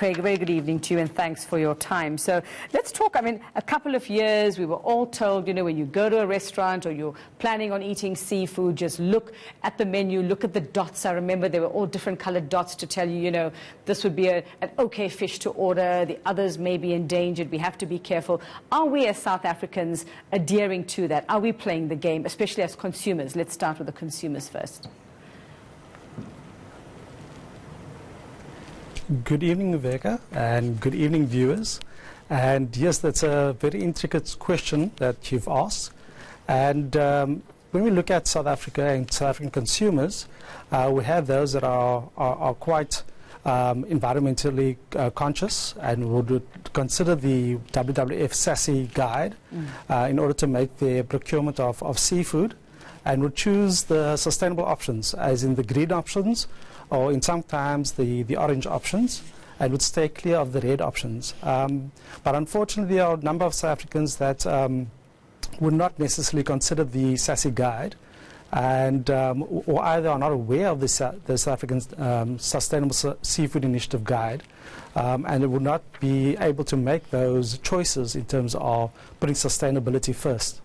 Craig, a very good evening to you and thanks for your time. So let's talk, a couple of years we were all told, when you go to a restaurant or you're planning on eating seafood, just look at the menu, look at the dots. I remember there were all different colored dots to tell you, this would be an okay fish to order, the others may be endangered, we have to be careful. Are we as South Africans adhering to that? Are we playing the game, especially as consumers? Let's start with the consumers first. Good evening, Viveka, and good evening, viewers. And yes, that's a very intricate question that you've asked. And when we look at South Africa and South African consumers, we have those that are quite environmentally conscious and would consider the WWF SASSI guide in order to make their procurement of seafood, and would choose the sustainable options, as in the green options, or in sometimes the orange options, and would stay clear of the red options. But unfortunately, there are a number of South Africans that would not necessarily consider the SASSI guide, and or either are not aware of the South African Sustainable Seafood Initiative guide, and it would not be able to make those choices in terms of putting sustainability first.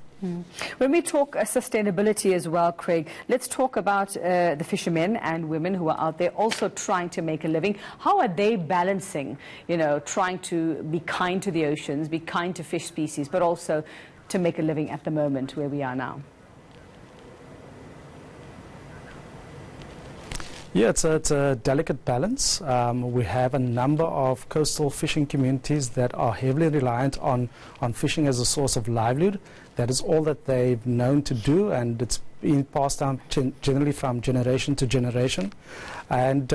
When we talk sustainability as well, Craig, let's talk about the fishermen and women who are out there also trying to make a living. How are they balancing, trying to be kind to the oceans, be kind to fish species, but also to make a living at the moment where we are now? Yeah, it's a delicate balance. We have a number of coastal fishing communities that are heavily reliant on fishing as a source of livelihood. That is all that they've known to do, and it's been passed down generally from generation to generation. And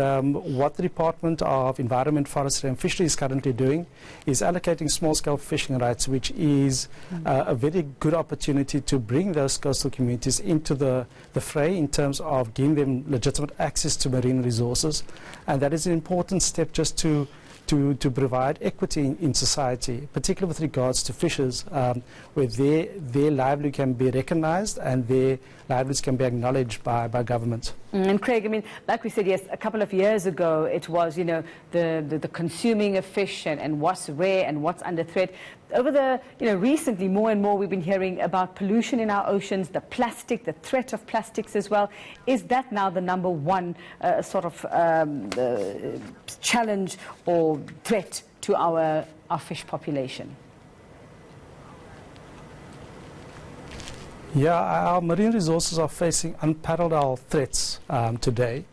what the Department of Environment, Forestry and Fisheries is currently doing is allocating small-scale fishing rights, which is a very good opportunity to bring those coastal communities into the fray in terms of giving them legitimate access to marine resources. And that is an important step just to provide equity in society, particularly with regards to fishers, where their livelihood can be recognized and their livelihoods can be acknowledged by government. And Craig, like we said, yes, a couple of years ago, it was, the consuming of fish and what's rare and what's under threat. Over the, recently, more and more, we've been hearing about pollution in our oceans, the plastic, the threat of plastics as well. Is that now the number one challenge or threat to our fish population? Yeah, our marine resources are facing unparalleled threats today.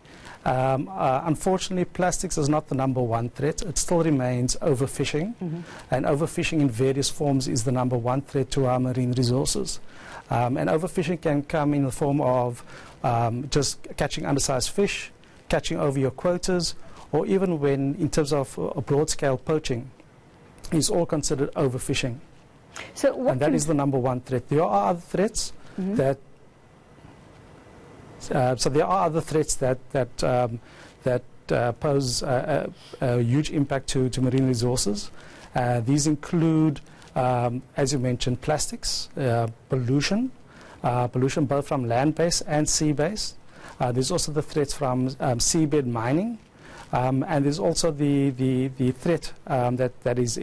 Unfortunately, plastics is not the number one threat. It still remains overfishing, and overfishing in various forms is the number one threat to our marine resources. And overfishing can come in the form of just catching undersized fish, catching over your quotas, or even when, in terms of broad-scale poaching, is all considered overfishing. And that is the number one threat. There are other threats that. So there are other threats that pose a huge impact to marine resources. These include, as you mentioned, plastics, pollution both from land-based and sea-based. There's also the threats from seabed mining, and there's also the threat that is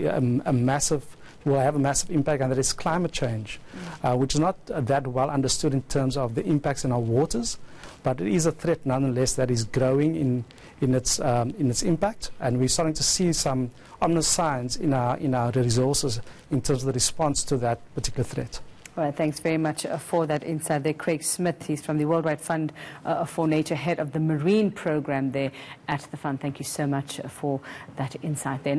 will have a massive impact, and that is climate change, which is not that well understood in terms of the impacts in our waters, but it is a threat nonetheless that is growing in its impact, and we're starting to see some ominous signs in our resources in terms of the response to that particular threat. All right, thanks very much for that insight there. Craig Smith, he's from the Worldwide Fund for Nature, head of the Marine Program there at the Fund. Thank you so much for that insight there.